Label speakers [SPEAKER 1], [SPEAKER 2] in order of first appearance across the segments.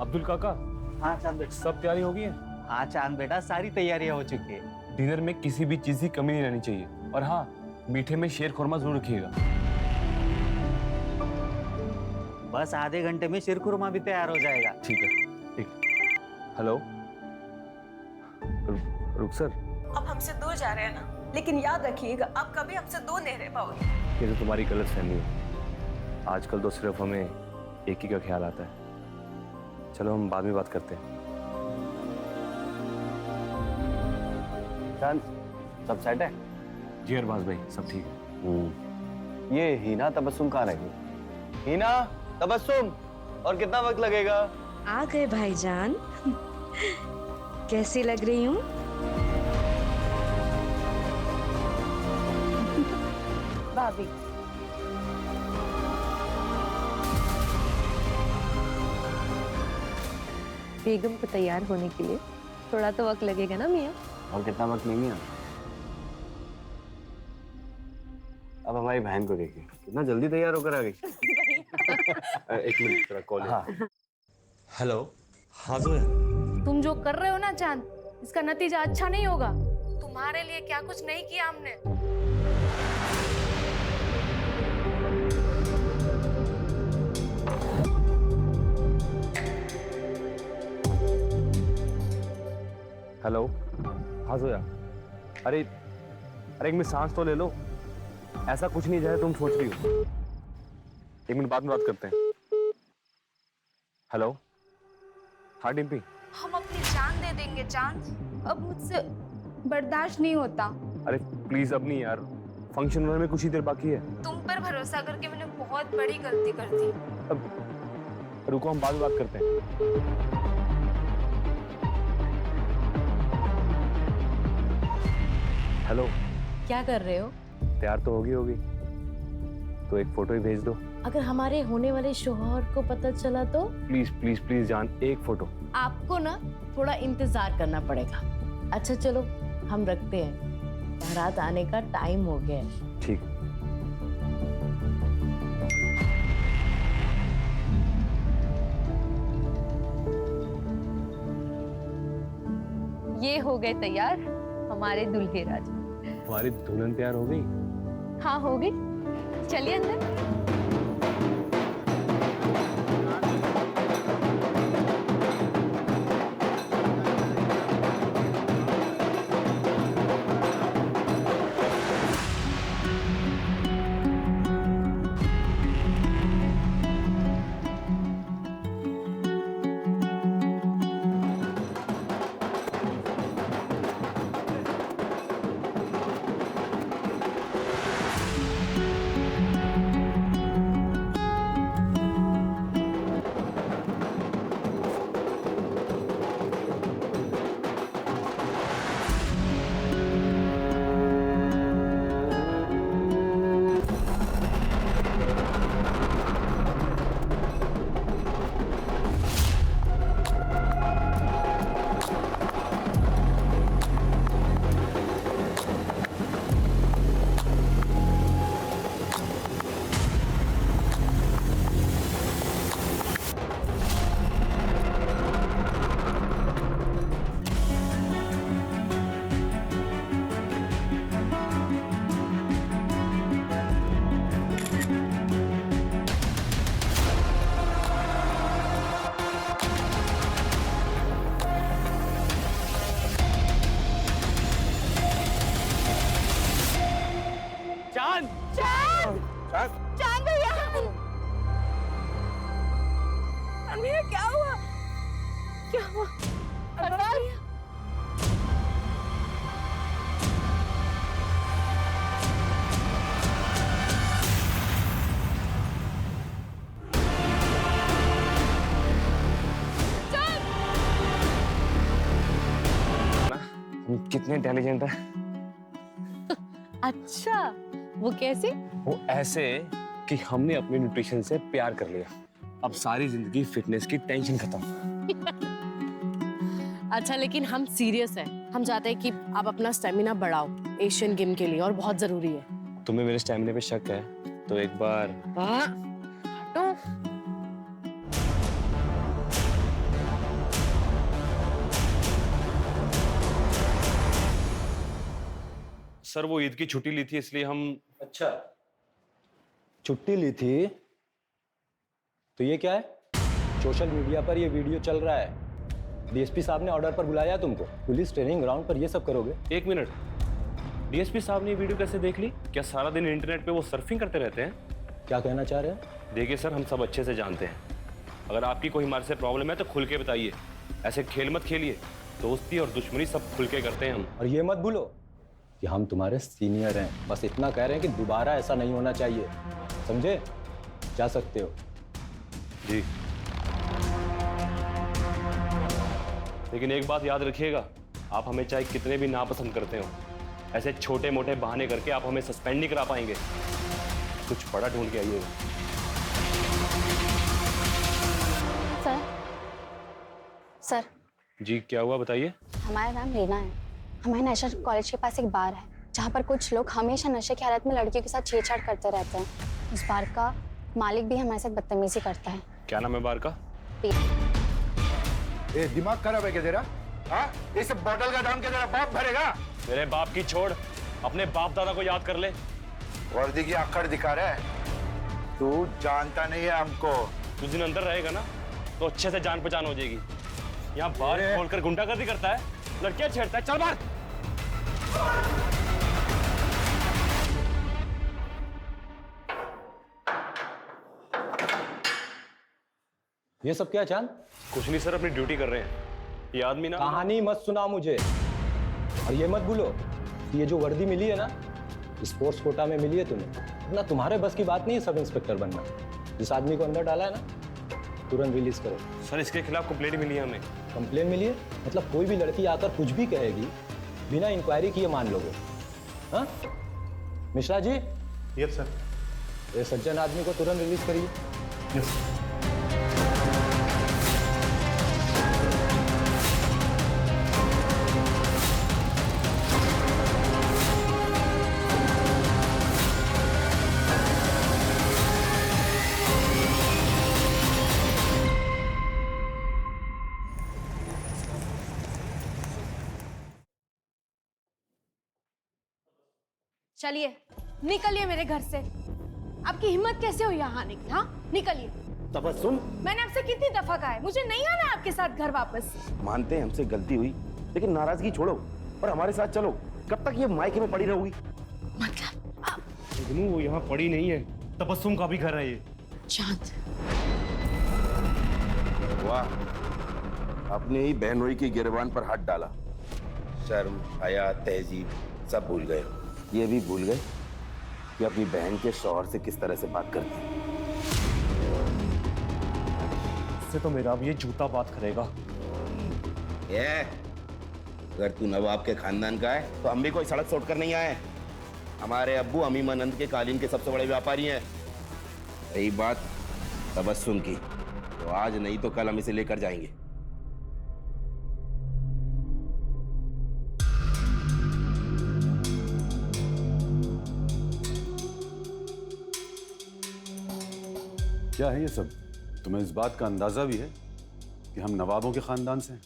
[SPEAKER 1] अब्दुल काका।
[SPEAKER 2] हाँ चांद बेटा।
[SPEAKER 1] सब तैयारी हो गई है?
[SPEAKER 2] हाँ चांद बेटा, सारी तैयारियां हो चुकी है।
[SPEAKER 1] डिनर में किसी भी चीज की कमी नहीं रहनी चाहिए, और हाँ, मीठे में शेर खुरमा जरूर रखिएगा।
[SPEAKER 2] बस आधे घंटे में शीर खुरमा भी तैयार हो जाएगा।
[SPEAKER 1] ठीक है, ठीक। हेलो रुक सर।
[SPEAKER 3] आप हमसे दूर जा रहे हैं ना, लेकिन याद रखिएगा आप कभी हमसे दूर नहीं रह पाओगे।
[SPEAKER 1] ये तो तुम्हारी गलत फहमी है। आजकल तो सिर्फ हमें एक ही का ख्याल आता है। चलो हम बाद में बात करते हैं।
[SPEAKER 4] चांद, सब सेट है?
[SPEAKER 1] जी अरबाज भाई, सब ठीक है।
[SPEAKER 4] ये हीना तबस्सुम कहाँ रही? हीना तबस्सुम, और कितना वक्त लगेगा?
[SPEAKER 5] आ गए भाईजान। कैसी लग रही हूँ?
[SPEAKER 3] भाभी,
[SPEAKER 6] बेगम को तैयार होने के लिए थोड़ा तो वक्त लगेगा ना मियाँ?
[SPEAKER 4] और कितना वक्त नहीं है? अब हमारी बहन को देखिए, कितना जल्दी तैयार होकर आ गई।
[SPEAKER 1] एक मिनट, तेरा कॉल है।
[SPEAKER 7] हेलो। हाँ जोया,
[SPEAKER 6] तुम जो कर रहे हो ना चांद, इसका नतीजा अच्छा नहीं होगा। तुम्हारे लिए क्या कुछ नहीं किया हमने।
[SPEAKER 1] हेलो। हाँ जोया। अरे अरे एक मिनट सांस तो ले लो। ऐसा कुछ नहीं जैसा तुम सोच रही हो। एक मिनट बाद में बात करते हैं। हेलो। हाँ डिम्पी।
[SPEAKER 8] हम अपनी जान दे देंगे चांद, अब मुझसे बर्दाश्त नहीं होता।
[SPEAKER 1] अरे प्लीज अब नहीं यार, फंक्शन में कुछ ही देर बाकी है।
[SPEAKER 8] तुम पर भरोसा करके मैंने बहुत बड़ी गलती कर दी।
[SPEAKER 1] अब रुको, हम बाद में बात करते हैं। हेलो।
[SPEAKER 6] क्या कर रहे हो?
[SPEAKER 1] तैयार तो होगी तो एक फोटो ही भेज दो।
[SPEAKER 6] अगर हमारे होने वाले शौहर को पता चला तो?
[SPEAKER 1] प्लीज प्लीज प्लीज जान, एक फोटो।
[SPEAKER 6] आपको ना थोड़ा इंतजार करना पड़ेगा। अच्छा चलो हम रखते हैं, बारात आने का टाइम हो गया है।
[SPEAKER 1] ठीक।
[SPEAKER 6] ये हो गए तैयार हमारे दूल्हे राजा।
[SPEAKER 1] हमारी दुल्हन तैयार हो गई?
[SPEAKER 6] हाँ हो गई, चलिए अंदर।
[SPEAKER 3] चांद भैया, अमीर क्या हुआ? क्या हुआ? अरबाज,
[SPEAKER 1] हम कितने इंटेलिजेंट हैं।
[SPEAKER 6] अच्छा वो कैसे?
[SPEAKER 1] वो ऐसे कि हमने अपने न्यूट्रिशन से प्यार कर लिया। अब सारी जिंदगी फिटनेस की टेंशन खत्म।
[SPEAKER 6] अच्छा लेकिन हम सीरियस हैं। हम चाहते हैं कि आप अपना स्टेमिना बढ़ाओ एशियन गेम के लिए, और बहुत जरूरी है।
[SPEAKER 1] तुम्हें मेरे स्टैमिना पे शक है तो एक बार
[SPEAKER 6] हटो।
[SPEAKER 1] सर वो ईद की छुट्टी ली थी इसलिए हम।
[SPEAKER 9] अच्छा, छुट्टी ली थी तो ये क्या है? सोशल मीडिया पर ये वीडियो चल रहा है। डीएसपी साहब ने ऑर्डर पर बुलाया तुमको। पुलिस ट्रेनिंग ग्राउंड पर ये सब करोगे?
[SPEAKER 1] एक मिनट, डीएसपी साहब ने ये वीडियो कैसे देख ली? क्या सारा दिन इंटरनेट पे वो सर्फिंग करते रहते हैं?
[SPEAKER 9] क्या कहना चाह रहे हैं?
[SPEAKER 1] देखिए सर, हम सब अच्छे से जानते हैं, अगर आपकी कोई हमारे से प्रॉब्लम है तो खुल के बताइए, ऐसे खेल मत खेलिए। दोस्ती और दुश्मनी सब खुल के करते हैं हम।
[SPEAKER 9] और ये मत भूलो कि हम तुम्हारे सीनियर हैं। बस इतना कह रहे हैं कि दोबारा ऐसा नहीं होना चाहिए, समझे? जा सकते हो।
[SPEAKER 1] जी, लेकिन एक बात याद रखिएगा, आप हमें चाहे कितने भी नापसंद करते हो, ऐसे छोटे मोटे बहाने करके आप हमें सस्पेंड नहीं करा पाएंगे। कुछ बड़ा ढूंढ के आइएगा।
[SPEAKER 10] सर
[SPEAKER 1] जी, क्या हुआ बताइए।
[SPEAKER 10] हमारा नाम रीना है। हमारे नेशनल कॉलेज के पास एक बार है जहाँ पर कुछ लोग हमेशा नशे की हालत में लड़कियों के साथ छेड़छाड़ करते रहते हैं। उस बार का मालिक भी हमारे साथ बदतमीजी करता है।
[SPEAKER 1] क्या नाम है बार का?
[SPEAKER 11] ए, दिमाग खराब है क्या तेरा? हाँ, इस बोतल का दाम क्या तेरा बाप भरेगा?
[SPEAKER 1] मेरे बाप की छोड़, अपने बाप दादा को याद कर ले।
[SPEAKER 11] वर्दी की अक्कड़ दिखा रहा है। तू जानता नहीं है हमको।
[SPEAKER 1] कुछ दिन अंदर रहेगा ना तो अच्छे से जान पहचान हो जाएगी। यहाँ बार खोलकर गुंडागर्दी करता है, लड़कियां छेड़ता है। चल बाहर।
[SPEAKER 9] ये सब क्या चांद?
[SPEAKER 1] कुछ नहीं सर, अपनी ड्यूटी कर रहे हैं। ये आदमी ना
[SPEAKER 9] कहानी मत सुनाओ मुझे। और ये मत भूलो कि ये जो वर्दी मिली है ना, स्पोर्ट्स कोटा में मिली है तुम्हें। ना तुम्हारे बस की बात नहीं है सब इंस्पेक्टर बनना। जिस आदमी को अंदर डाला है ना, तुरंत रिलीज करो।
[SPEAKER 1] सर, इसके खिलाफ कंप्लेंट मिली है हमें।
[SPEAKER 9] कंप्लेन मिली है? मतलब कोई भी लड़की आकर कुछ भी कहेगी, बिना इंक्वायरी किए मान लोगे? हाँ मिश्रा जी?
[SPEAKER 11] Yes sir.
[SPEAKER 9] ये सज्जन आदमी को तुरंत रिलीज करिए।
[SPEAKER 11] यस।
[SPEAKER 8] चलिए निकलिए मेरे घर से। आपकी हिम्मत कैसे हुई यहाँ आने की? हाँ निकलिए।
[SPEAKER 4] तबस्सुम,
[SPEAKER 8] मैंने आपसे कितनी दफा कहा है मुझे नहीं आना है आपके साथ घर वापस।
[SPEAKER 4] मानते हैं हमसे गलती हुई, लेकिन नाराजगी छोड़ो और हमारे साथ चलो। कब तक ये मायके में पड़ी रहोगी?
[SPEAKER 8] मतलब
[SPEAKER 1] वो यहाँ पड़ी नहीं है, तबस्सुम का भी घर है ये।
[SPEAKER 8] चांद,
[SPEAKER 12] वाह, अपने ही बहनोई की गिरबान पर हाथ डाला। शर्म, हया, तहजीब सब भूल गए। ये भी भूल गए कि अपनी बहन के शौहर से किस तरह से बात करते हैं।
[SPEAKER 1] इससे तो मेरा अब ये जूता बात करेगा।
[SPEAKER 12] ये अगर तू नवाब के खानदान का है तो हम भी कोई सड़क सोट कर नहीं आए। हमारे अब्बू अमीमानंद के कालीन के सबसे बड़े व्यापारी हैं। रही बात तबस्सुम की, तो आज नहीं तो कल हम इसे लेकर जाएंगे।
[SPEAKER 13] क्या है ये सब? तुम्हें इस बात का अंदाजा भी है कि हम नवाबों के खानदान से हैं?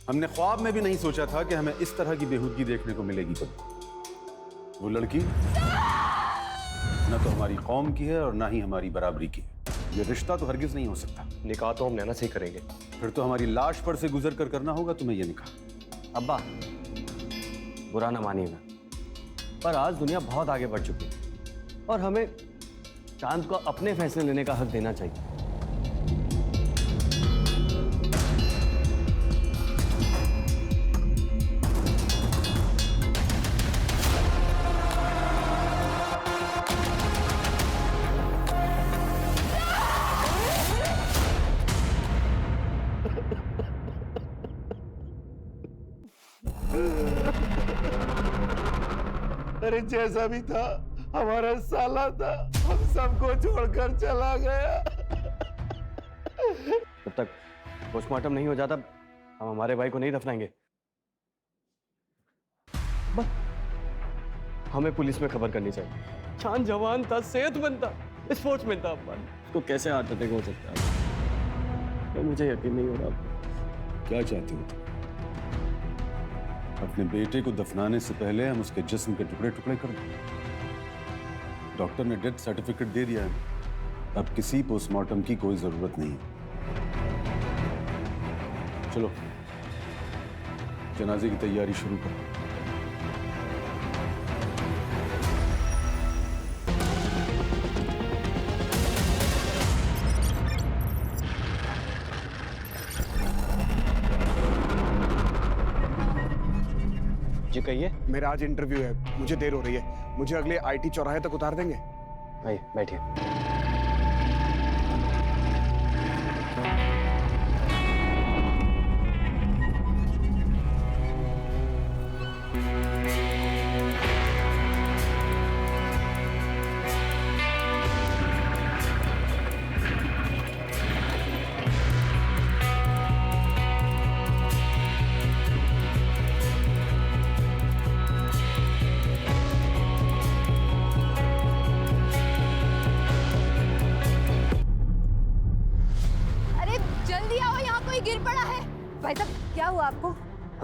[SPEAKER 13] हमने ख्वाब में भी नहीं सोचा था कि हमें इस तरह की बेहूदगी देखने को मिलेगी। कभी वो लड़की न तो हमारी कौम की है और ना ही हमारी बराबरी की है। ये रिश्ता तो हरगिज नहीं हो सकता।
[SPEAKER 1] निकाह तो हम नैना से ही करेंगे।
[SPEAKER 13] फिर तो हमारी लाश पर से गुजर कर करना होगा तुम्हें ये निकाह।
[SPEAKER 2] अब्बा, बुरा ना मानिएगा, पर आज दुनिया बहुत आगे बढ़ चुकी है और हमें चांद को अपने फैसले लेने का हक देना चाहिए।
[SPEAKER 11] अरे जैसा भी था हमारा साला था, हम सबको छोड़कर चला गया।
[SPEAKER 2] जब तक पोस्टमार्टम नहीं हो जाता हम हमारे भाई को नहीं दफनाएंगे। बस हमें पुलिस में खबर करनी चाहिए। चांद जवान था, सेहतमंद था, स्पोर्ट्समैन था। उसको कैसे हार्ट अटैक हो सकता है? तो मुझे यकीन नहीं हो रहा।
[SPEAKER 12] क्या चाहती हो?
[SPEAKER 13] अपने बेटे को दफनाने से पहले हम उसके जिस्म के टुकड़े टुकड़े कर दें। डॉक्टर ने डेथ सर्टिफिकेट दे दिया है, अब किसी पोस्टमार्टम की कोई जरूरत नहीं है। चलो जनाजे की तैयारी शुरू करो।
[SPEAKER 9] जी कहिए।
[SPEAKER 14] मेरा आज इंटरव्यू है, मुझे देर हो रही है, मुझे अगले आईटी चौराहे तक उतार देंगे?
[SPEAKER 9] आइए बैठिए।
[SPEAKER 8] गिर पड़ा है। भाई साहब क्या हुआ आपको?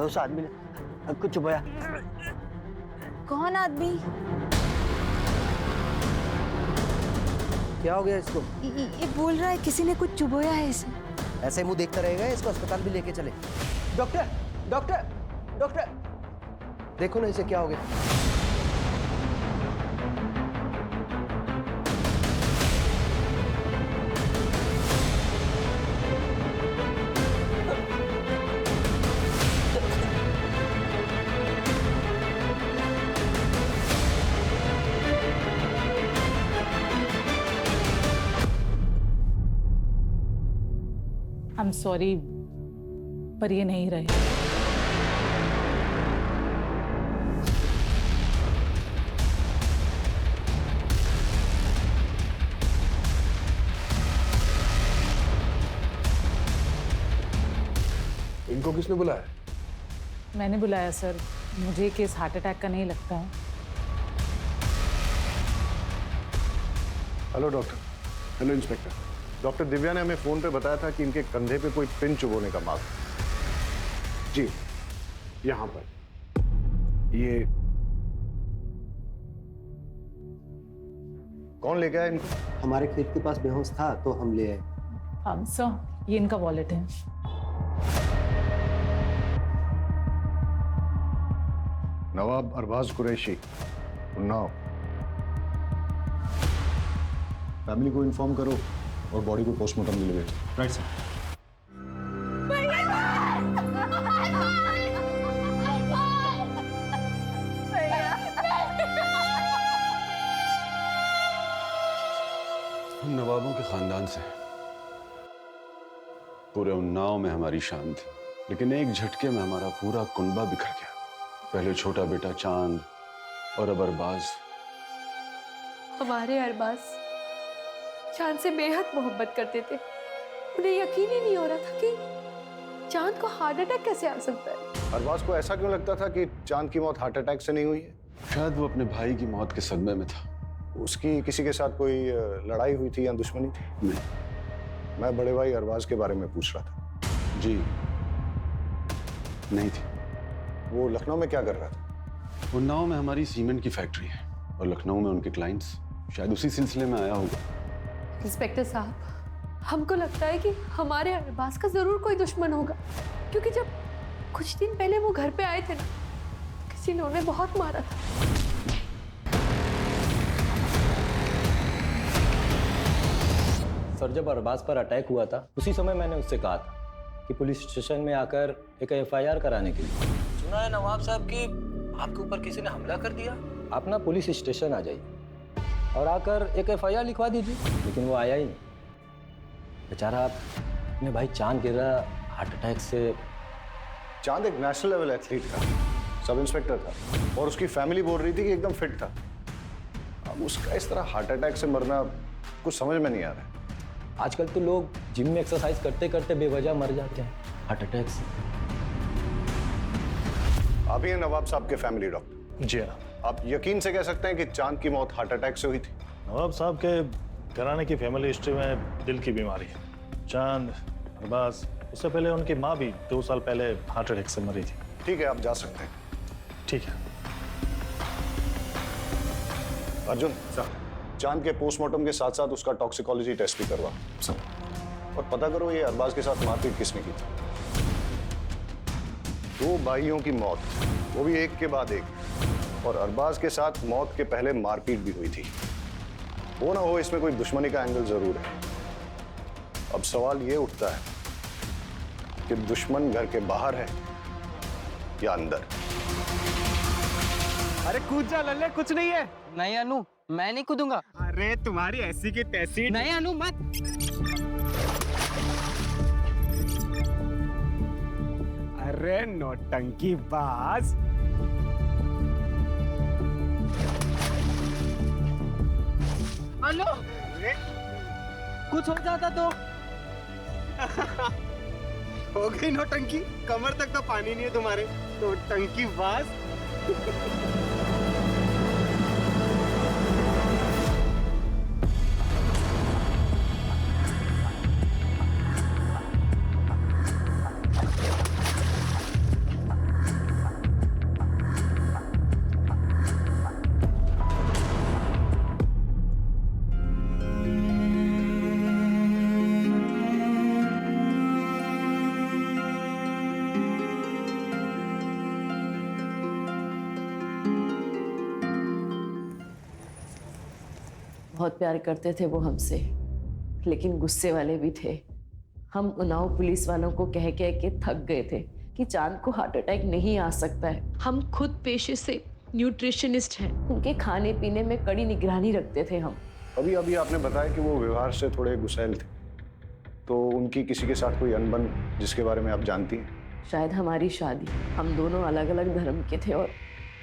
[SPEAKER 2] उस आदमी ने कुछ चुपाया।
[SPEAKER 8] कौन आदमी?
[SPEAKER 2] क्या हो गया इसको?
[SPEAKER 8] ये बोल रहा है किसी ने कुछ चुबोया है इसे।
[SPEAKER 2] ऐसे मुंह देखता रहेगा, इसको अस्पताल भी लेके चले। डॉक्टर डॉक्टर डॉक्टर, देखो ना इसे क्या हो गया।
[SPEAKER 15] I'm sorry, पर ये नहीं रहे।
[SPEAKER 14] इनको किसने बुलाया?
[SPEAKER 15] मैंने बुलाया सर, मुझे केस हार्ट अटैक का नहीं लगता है।
[SPEAKER 14] Hello doctor. Hello inspector. Doctor Divya ने हमें फोन पे बताया था कि इनके कंधे पे कोई पिन चुभोने का मार्क। जी यहां पर। ये कौन लेके आया इनको?
[SPEAKER 2] हमारे खेत के पास बेहोश था तो हम ले आए।
[SPEAKER 15] सर ये इनका वॉलेट है।
[SPEAKER 14] नवाब अरबाज कुरैशी, उन्नाव। फैमिली को इन्फॉर्म करो और बॉडी को पोस्टमार्टम के लिए भेजो। Right sir.
[SPEAKER 13] हम नवाबों के खानदान से हैं। पूरे उन्नाव में हमारी शान थी, लेकिन एक झटके में हमारा पूरा कुनबा बिखर गया। पहले छोटा बेटा चांद और अब अरबाज।
[SPEAKER 8] हमारे अरबाज चांद से बेहद मोहब्बत करते थे। उन्हें यकीन ही नहीं हो रहा था कि चांद को हार्ट अटैक कैसे आ सकता है।
[SPEAKER 14] अरबाज को ऐसा क्यों लगता था कि चांद की मौत हार्ट अटैक से नहीं हुई है?
[SPEAKER 13] शायद वो अपने भाई की मौत के सदमे में था।
[SPEAKER 14] उसकी किसी के साथ कोई लड़ाई हुई थी या दुश्मनी थी?
[SPEAKER 13] नहीं।
[SPEAKER 14] मैं बड़े भाई अरबाज के बारे में पूछ रहा था।
[SPEAKER 13] जी नहीं थी।
[SPEAKER 14] वो लखनऊ में क्या कर रहा था?
[SPEAKER 13] उन्नाव में हमारी सीमेंट की फैक्ट्री है और लखनऊ में उनके क्लाइंट्स। शायद उसी सिलसिले में आया होगा।
[SPEAKER 8] इंस्पेक्टर साहब, हमको लगता है कि हमारे अरबाज का जरूर कोई दुश्मन होगा, क्योंकि जब कुछ दिन पहले वो घर पे आए थे ना, किसी ने उन्हें बहुत मारा था।
[SPEAKER 9] सर जब अरबाज पर अटैक हुआ था उसी समय मैंने उससे कहा था कि पुलिस स्टेशन में आकर एक FIR कराने के लिए। सुना है नवाब साहब कि आपके ऊपर किसी ने हमला कर दिया। आप ना पुलिस स्टेशन आ जाइए और आकर एक FIR लिखवा दीजिए। लेकिन वो आया ही नहीं। बेचारा अपने भाई चांद गिर रहा हार्ट अटैक से।
[SPEAKER 14] चांद एक नेशनल लेवल एथलीट था, सब इंस्पेक्टर था और उसकी फैमिली बोल रही थी कि एकदम फिट था। अब उसका इस तरह हार्ट अटैक से मरना कुछ समझ में नहीं आ रहा है।
[SPEAKER 9] आजकल तो लोग जिम में एक्सरसाइज करते करते बेवजह मर जाते हैं हार्ट अटैक से।
[SPEAKER 14] आप ही हैं नवाब साहब के फैमिली डॉक्टर?
[SPEAKER 16] जी हाँ।
[SPEAKER 14] आप यकीन से कह सकते हैं कि चांद की मौत हार्ट अटैक से हुई थी?
[SPEAKER 16] नवाब साहब के घराने की फैमिली हिस्ट्री में दिल की बीमारी है। चांद, अरबाज, उससे पहले उनकी माँ भी 2 साल पहले हार्ट अटैक से मरी थी।
[SPEAKER 14] ठीक है, आप जा सकते हैं।
[SPEAKER 16] ठीक है।
[SPEAKER 14] अर्जुन चांद के पोस्टमार्टम के साथ साथ उसका टॉक्सिकोलॉजी टेस्ट भी करवा और पता करो ये अरबाज के साथ मारपीट किसने की थी। 2 भाइयों की मौत, वो भी एक के बाद एक, और अरबाज के साथ मौत के पहले मारपीट भी हुई थी। वो ना हो इसमें कोई दुश्मनी का एंगल जरूर है। अब सवाल ये उठता है कि दुश्मन घर के बाहर है या अंदर।
[SPEAKER 17] अरे कूद जा लल्ले, कुछ नहीं है।
[SPEAKER 18] नहीं अनु, मैं नहीं कूदूंगा।
[SPEAKER 17] अरे तुम्हारी ऐसी की तैसी।
[SPEAKER 18] नहीं अनु मत।
[SPEAKER 17] अरे नौटंकी बाज।
[SPEAKER 18] अनु कुछ हो जाता तो।
[SPEAKER 17] हो गई नौटंकी, कमर तक तो पानी नहीं है तुम्हारे। नौटंकी बाज।
[SPEAKER 6] बहुत प्यार करते थे वो हमसे, लेकिन गुस्से वाले भी थे। हम उन्नाव पुलिस वालों को कह कह के थक गए थे कि चांद को हार्ट अटैक नहीं आ सकता है। हम खुद पेशे से न्यूट्रिशनिस्ट हैं, उनके खाने पीने में कड़ी निगरानी रखते थे हम।
[SPEAKER 14] अभी अभी आपने बताया कि वो व्यवहार से थोड़े गुस्सैल थे, तो उनकी किसी के साथ कोई अनबन जिसके बारे में आप जानती हैं?
[SPEAKER 6] शायद हमारी शादी, हम दोनों अलग अलग धर्म के थे और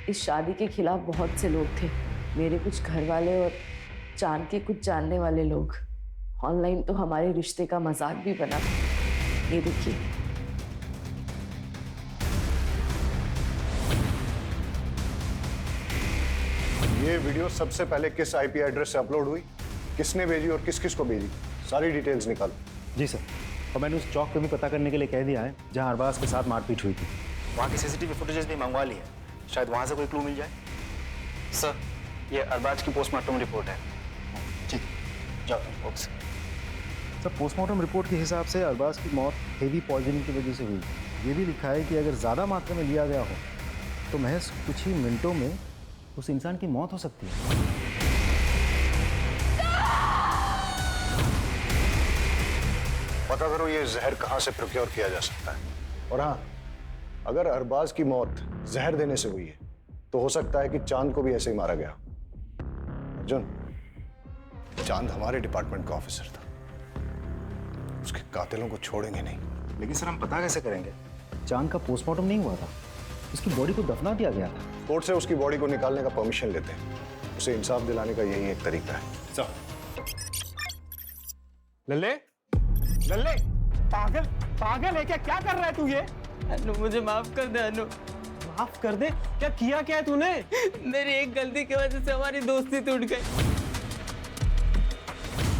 [SPEAKER 6] इस शादी के खिलाफ बहुत से लोग थे। मेरे कुछ घर वाले और चांद के कुछ जानने वाले लोग। ऑनलाइन तो हमारे रिश्ते का मजाक भी बना। ये देखिए,
[SPEAKER 14] ये वीडियो सबसे पहले किस आईपी एड्रेस से अपलोड हुई, किसने भेजी और किस किस को भेजी, सारी डिटेल्स निकालो।
[SPEAKER 9] जी सर, और मैंने उस चौक पे भी पता करने के लिए कह दिया है जहां अरबाज के साथ मारपीट हुई थी।
[SPEAKER 19] वहाँ की सीसीटीवी फुटेजेस भी मंगवा ली है, शायद वहाँ से कोई क्लू मिल जाए। सर, ये अरबाज की पोस्टमार्टम रिपोर्ट है। ठीक, जाओ। ओके
[SPEAKER 9] सर, पोस्टमार्टम रिपोर्ट के हिसाब से अरबाज की मौत हेवी पॉइजनिंग की वजह से हुई। ये भी लिखा है कि अगर ज़्यादा मात्रा में लिया गया हो तो महज कुछ ही मिनटों में उस इंसान की मौत हो सकती है।
[SPEAKER 14] पता करो ये जहर कहाँ से प्रोक्योर किया जा सकता है। और हाँ, अगर अरबाज की मौत जहर देने से हुई है तो हो सकता है कि चांद को भी ऐसे ही मारा गया। अर्जुन, चांद हमारे डिपार्टमेंट का ऑफिसर था, उसके कातिलों को छोड़ेंगे नहीं।
[SPEAKER 9] लेकिन सर, हम पता कैसे करेंगे? चांद का पोस्टमार्टम नहीं हुआ था, उसकी बॉडी को दफना दिया गया था।
[SPEAKER 14] कोर्ट से उसकी बॉडी को निकालने का परमिशन लेते हैं, उसे इंसाफ दिलाने का यही एक तरीका है।
[SPEAKER 17] लल्ले, लल्ले, पागल पागल है क्या? क्या कर रहा है तू ये?
[SPEAKER 18] अनु मुझे माफ कर दे। अनु
[SPEAKER 17] माफ कर दे? क्या किया क्या है तूने?
[SPEAKER 18] मेरी एक गलती की वजह से हमारी दोस्ती टूट गई।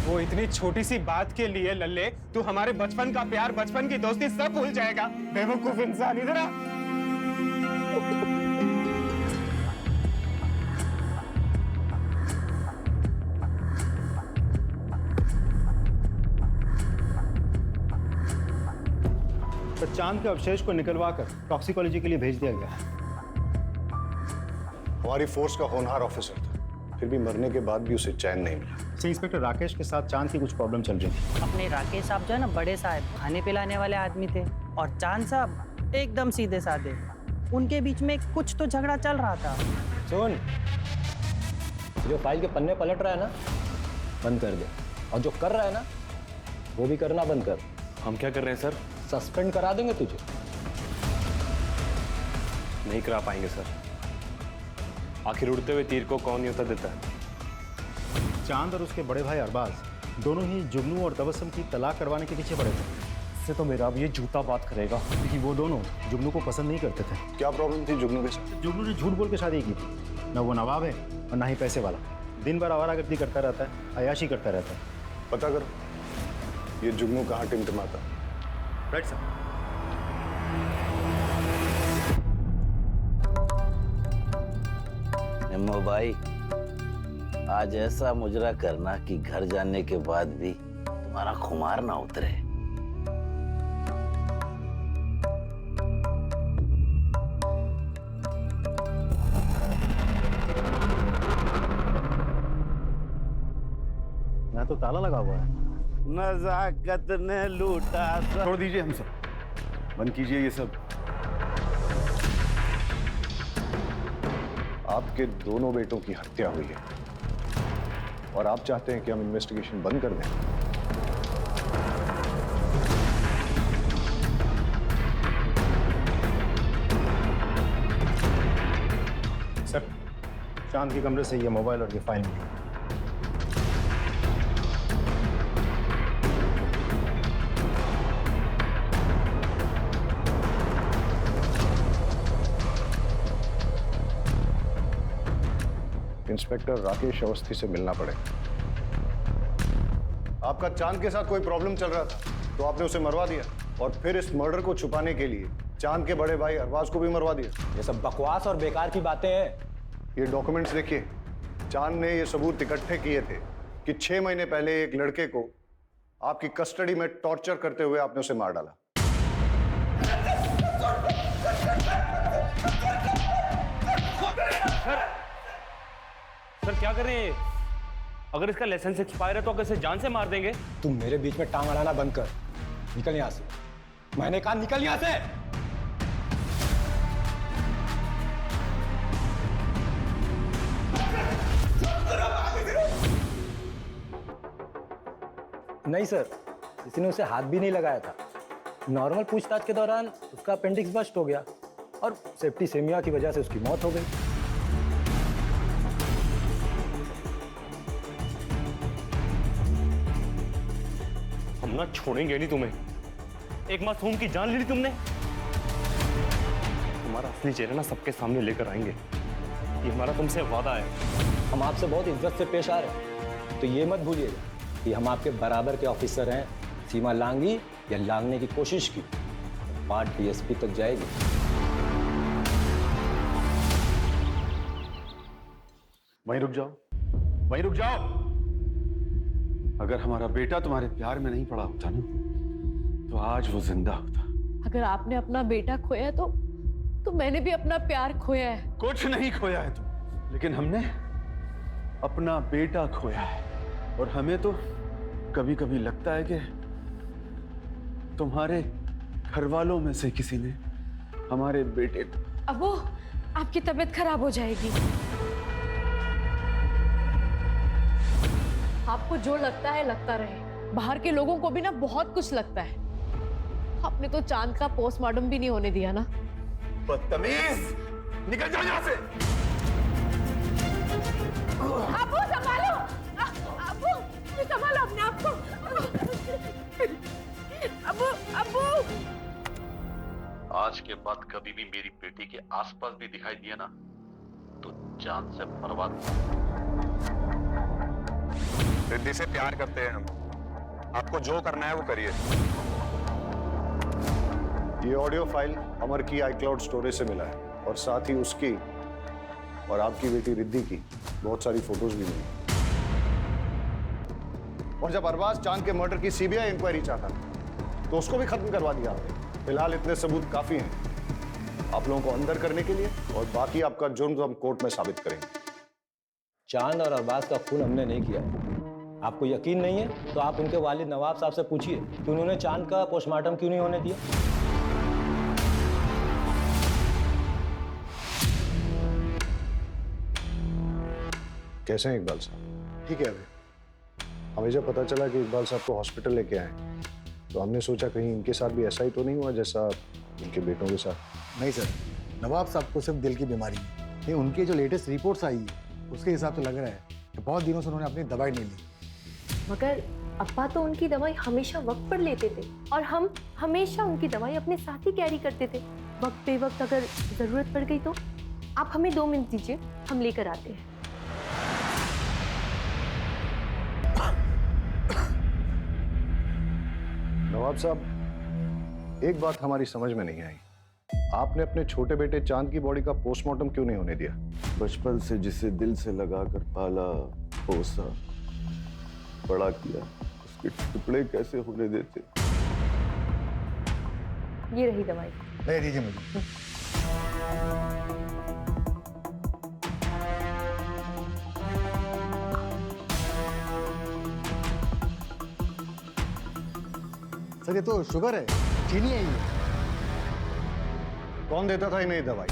[SPEAKER 17] वो इतनी छोटी सी बात के लिए लल्ले तू हमारे बचपन का प्यार, बचपन की दोस्ती सब भूल जाएगा? बेवकूफ इंसान। इधर आ।
[SPEAKER 9] तो चांद के अवशेष को निकलवा कर टॉक्सिकोलॉजी के लिए भेज दिया गया।
[SPEAKER 14] हमारी फोर्स का होनहार ऑफिसर था, फिर भी मरने के बाद भी उसे चैन नहीं मिला।
[SPEAKER 9] इंस्पेक्टर राकेश के साथ चांद की कुछ प्रॉब्लम चल रही थी।
[SPEAKER 18] अपने राकेश साहब जो है ना, बड़े साहब, खाने पिलाने वाले आदमी थे, और चांद साहब एकदम सीधे साधे। उनके बीच में कुछ तो झगड़ा चल रहा था।
[SPEAKER 9] सुन, जो फाइल के पन्ने पलट रहा है ना, बंद कर दे, और जो कर रहा है ना, वो भी करना बंद कर।
[SPEAKER 1] हम क्या कर रहे हैं सर?
[SPEAKER 9] सस्पेंड करा देंगे तुझे।
[SPEAKER 1] नहीं करा पाएंगे सर। आखिर उड़ते हुए तीर को कौन न्योता देता है?
[SPEAKER 9] चांद और उसके बड़े भाई अरबाज दोनों ही जुगनू और तबस्सुम की तलाक करवाने के पीछे पड़े थे। इससे तो मेरा अब ये जूता बात करेगा, क्योंकि वो दोनों जुगनू को पसंद नहीं करते थे।
[SPEAKER 14] क्या प्रॉब्लम थी जुगनू के साथ?
[SPEAKER 9] जुगनू ने झूठ बोल के शादी की थी। न वो नवाब है और ना ही पैसे वाला। दिन भर आवारागर्दी करता रहता है, अयाशी करता रहता है।
[SPEAKER 14] पता करो ये जुगनू कहाँ टिमटिमाता।
[SPEAKER 9] Right sir.
[SPEAKER 20] हिम्मो भाई, आज ऐसा मुजरा करना कि घर जाने के बाद भी तुम्हारा खुमार ना उतरे।
[SPEAKER 14] यहाँ तो ताला लगा हुआ है।
[SPEAKER 20] नजाकत ने लूटा।
[SPEAKER 13] छोड़ दीजिए हम सब, बंद कीजिए ये सब।
[SPEAKER 14] आपके दोनों बेटों की हत्या हुई है और आप चाहते हैं कि हम इन्वेस्टिगेशन बंद कर दें।
[SPEAKER 19] सर, चांद के कमरे से ये मोबाइल और ये फाइल मिली।
[SPEAKER 14] इंस्पेक्टर राकेश अवस्थी से मिलना पड़ेगा। आपका चांद के साथ कोई प्रॉब्लम चल रहा था तो आपने उसे मरवा दिया और फिर इस मर्डर को छुपाने के लिए चांद के बड़े भाई अरबाज को भी मरवा दिया।
[SPEAKER 9] ये सब बकवास और बेकार की बातें हैं।
[SPEAKER 14] ये डॉक्यूमेंट्स देखिए, चांद ने ये सबूत इकट्ठे किए थे कि 6 महीने पहले एक लड़के को आपकी कस्टडी में टॉर्चर करते हुए आपने उसे मार डाला।
[SPEAKER 1] सर क्या कर रहे हैं? अगर इसका लाइसेंस एक्सपायर है तो अगर इसे जान से मार देंगे।
[SPEAKER 9] तुम मेरे बीच में टांग अड़ाना बंद कर, निकल यहां से। मैंने कहा निकल यहां से। नहीं सर, किसी ने उसे हाथ भी नहीं लगाया था। नॉर्मल पूछताछ के दौरान उसका अपेंडिक्स बस्ट हो गया और सेप्टिसेमिया की वजह से उसकी मौत हो गई।
[SPEAKER 1] हम ना छोड़ेंगे नहीं तुम्हें। एक मासूम की जान ली तुमने। तुम्हारा असली चेहरा ना सबके सामने लेकर आएंगे, ये हमारा तुमसे वादा है।
[SPEAKER 9] हम आपसे बहुत इज्जत से पेश आ रहे हैं, तो ये मत भूलिएगा कि हम आपके बराबर के ऑफिसर हैं। सीमा लांगी या लांगने की कोशिश की, बात डीएसपी तक जाएगी।
[SPEAKER 13] वहीं रुक जाओ, वहीं रुक जाओ। अगर हमारा बेटा तुम्हारे प्यार में नहीं पड़ा होता ना, तो आज वो जिंदा होता।
[SPEAKER 6] अगर आपने अपना बेटा खोया है तो मैंने भी अपना प्यार खोया है।
[SPEAKER 13] कुछ नहीं खोया है तुम, लेकिन हमने अपना बेटा खोया है। और हमें तो कभी कभी लगता है कि तुम्हारे घर वालों में से किसी ने हमारे बेटे को।
[SPEAKER 8] अब वो आपकी तबीयत खराब हो जाएगी।
[SPEAKER 6] आपको जो लगता है लगता रहे, बाहर के लोगों को भी ना बहुत कुछ लगता है। आपने तो चांद का पोस्टमार्टम भी नहीं होने दिया ना।
[SPEAKER 11] बदतमीज, निकल जाओ यहाँ से।
[SPEAKER 8] अबू संभालो, अबू संभालो अपने आप को। अबू अबू
[SPEAKER 21] आज के बाद कभी भी मेरी बेटी के आसपास भी दिखाई दिया ना तो जान से बर्बाद।
[SPEAKER 14] रिद्धि से प्यार करते हैं हम, आपको जो करना है वो करिए। ये ऑडियो फाइल अमर की iCloud स्टोरेज से मिला है और साथ ही उसकी और आपकी बेटी रिद्धि की बहुत सारी फोटोज भी मिली। और जब अरबाज चांद के मर्डर की सीबीआई इंक्वायरी चाहता तो उसको भी खत्म करवा दिया आपने। फिलहाल इतने सबूत काफी हैं आप लोगों को अंदर करने के लिए, और बाकी आपका जुर्म तो हम कोर्ट में साबित करेंगे।
[SPEAKER 9] चांद और अरबाज का खून हमने नहीं किया। आपको यकीन नहीं है तो आप उनके वालिद नवाब साहब से पूछिए कि उन्होंने चांद का पोस्टमार्टम क्यों नहीं होने दिया।
[SPEAKER 14] कैसे हैं इकबाल साहब? ठीक है। अभी हमें जब पता चला कि इकबाल साहब को हॉस्पिटल लेके आए तो हमने सोचा कहीं इनके साथ भी ऐसा ही तो नहीं हुआ जैसा इनके बेटों के साथ।
[SPEAKER 19] नहीं सर, नवाब साहब को सिर्फ दिल की बीमारी है। नहीं, उनकी जो लेटेस्ट रिपोर्ट्स आई है उसके हिसाब से लग रहा है कि बहुत दिनों से उन्होंने अपनी दवाई नहीं ली।
[SPEAKER 8] मगर अब्बा तो उनकी दवाई हमेशा वक्त पर लेते थे और हम हमेशा उनकी दवाई अपने साथ ही कैरी करते थे। वक्त बेवक्त अगर जरूरत पड़ गई तो आप हमें 2 मिनट दीजिए, हम लेकर आते हैं।
[SPEAKER 14] नवाब साहब, एक बात हमारी समझ में नहीं आई। आपने अपने छोटे बेटे चांद की बॉडी का पोस्टमार्टम क्यों नहीं होने दिया?
[SPEAKER 13] बचपन से जिसे दिल से लगा कर पाला, पोसा, बड़ा किया, उसके टुकड़े कैसे होने देते?
[SPEAKER 8] ये रही दवाई।
[SPEAKER 14] ले दीजिए मुझे।
[SPEAKER 11] सर ये तो शुगर है, चीनी है ये।
[SPEAKER 14] कौन देता था इन्हें दवाई?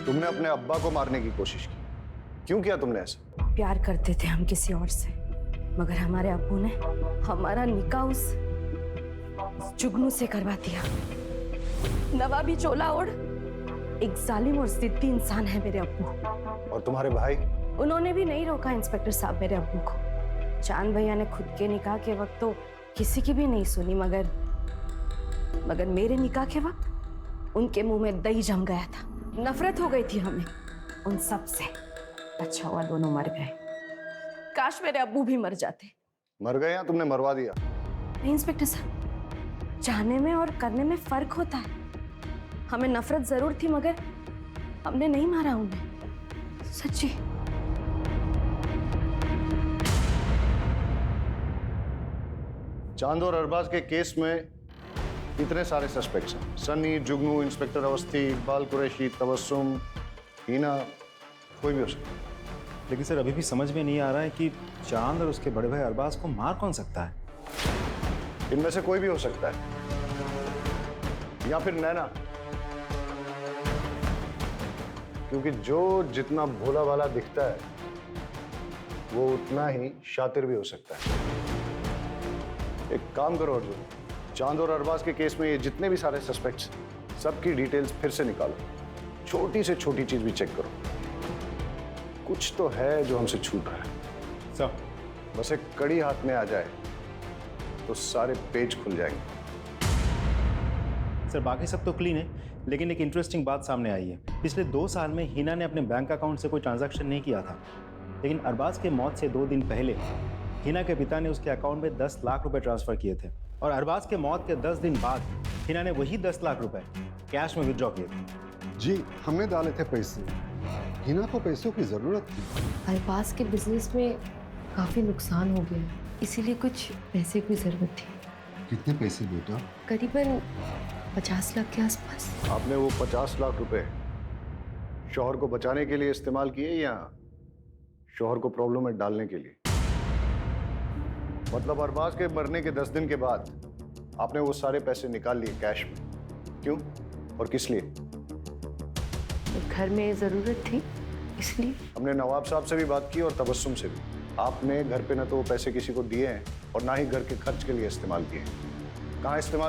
[SPEAKER 14] तुमने अपने अब्बा को मारने की कोशिश की, क्यों किया तुमने ऐसा?
[SPEAKER 6] प्यार करते थे हम किसी और से, मगर हमारे अब्बू ने हमारा निकाह उस जुगनू से करवा दिया। नवाबी चोला ओढ़ एक जालिम और जिद्दी इंसान है मेरे अब्बू।
[SPEAKER 14] और तुम्हारे भाई?
[SPEAKER 6] उन्होंने भी नहीं रोका इंस्पेक्टर साहब मेरे अब्बू को। चांद भैया ने खुद के निकाह के वक्त तो किसी की भी नहीं सुनी, मगर मेरे निकाह के वक्त उनके मुंह में दही जम गया था। नफरत हो गई थी हमें उन सब से। अच्छा हुआ दोनों मर गए, काश मेरे अब्बू भी मर जाते।
[SPEAKER 14] मर गए या तुमने मरवा दिया?
[SPEAKER 6] नहीं इंस्पेक्टर साहब, चाहने में और करने में फर्क होता है। हमें नफरत जरूर थी मगर हमने नहीं मारा उन्हें, सच्ची।
[SPEAKER 14] चांद और अरबाज के केस में इतने सारे सस्पेक्ट्स हैं। सनी, जुगनू, इंस्पेक्टर अवस्थी, इकबाल कुरैशी, तबस्सुम, हीना, कोई भी हो सकता है।
[SPEAKER 9] लेकिन सर अभी भी समझ में नहीं आ रहा है कि चांद और उसके बड़े भाई अरबाज को मार कौन सकता है?
[SPEAKER 14] इनमें से कोई भी हो सकता है, या फिर नैना, क्योंकि जो जितना भोला भाला दिखता है वो उतना ही शातिर भी हो सकता है। एक काम करो अर्जुन, चांद और अरबाज के केस में ये जितने भी सारे सस्पेक्ट्स, सबकी डिटेल्स फिर से निकालो। छोटी से छोटी चीज भी चेक करो, कुछ तो है जो हमसे छूट रहा है।
[SPEAKER 9] सर
[SPEAKER 14] बस एक कड़ी हाथ में आ जाए तो सारे पेज खुल जाएंगे।
[SPEAKER 9] सर बाकी सब तो क्लीन है, लेकिन एक इंटरेस्टिंग बात सामने आई है। पिछले 2 साल में हिना ने अपने बैंक अकाउंट से कोई ट्रांजैक्शन नहीं किया था, लेकिन अरबाज के मौत से 2 दिन पहले हिना के पिता ने उसके अकाउंट में 10 लाख रुपए ट्रांसफर किए थे, और अरबाज के मौत के 10 दिन बाद हिना ने वही 10 लाख रुपए कैश में विड्रॉ किए थे।
[SPEAKER 11] जी हमने डाले थे पैसे, हिना को पैसों की जरूरत थी।
[SPEAKER 8] अरबाज के बिजनेस में काफी नुकसान हो गया, इसीलिए कुछ पैसे की जरूरत थी।
[SPEAKER 11] कितने पैसे बेटा?
[SPEAKER 8] करीबन 50 लाख के आसपास।
[SPEAKER 14] आपने वो 50 लाख रुपए शौहर को बचाने के लिए इस्तेमाल किए या शौहर को प्रॉब्लम में डालने के लिए? मतलब अरबाज के मरने के 10 दिन के बाद आपने वो सारे पैसे निकाल लिए कैश में, क्यों और किस लिए?
[SPEAKER 8] घर में जरूरत थी इसलिए।
[SPEAKER 14] हमने नवाब साहब से भी बात की और तबस्सुम से भी। आपने घर पे न तो वो पैसे किसी को दिए हैं और ना ही घर के खर्च के लिए इस्तेमाल किए हैं। कहाँ इस्तेमाल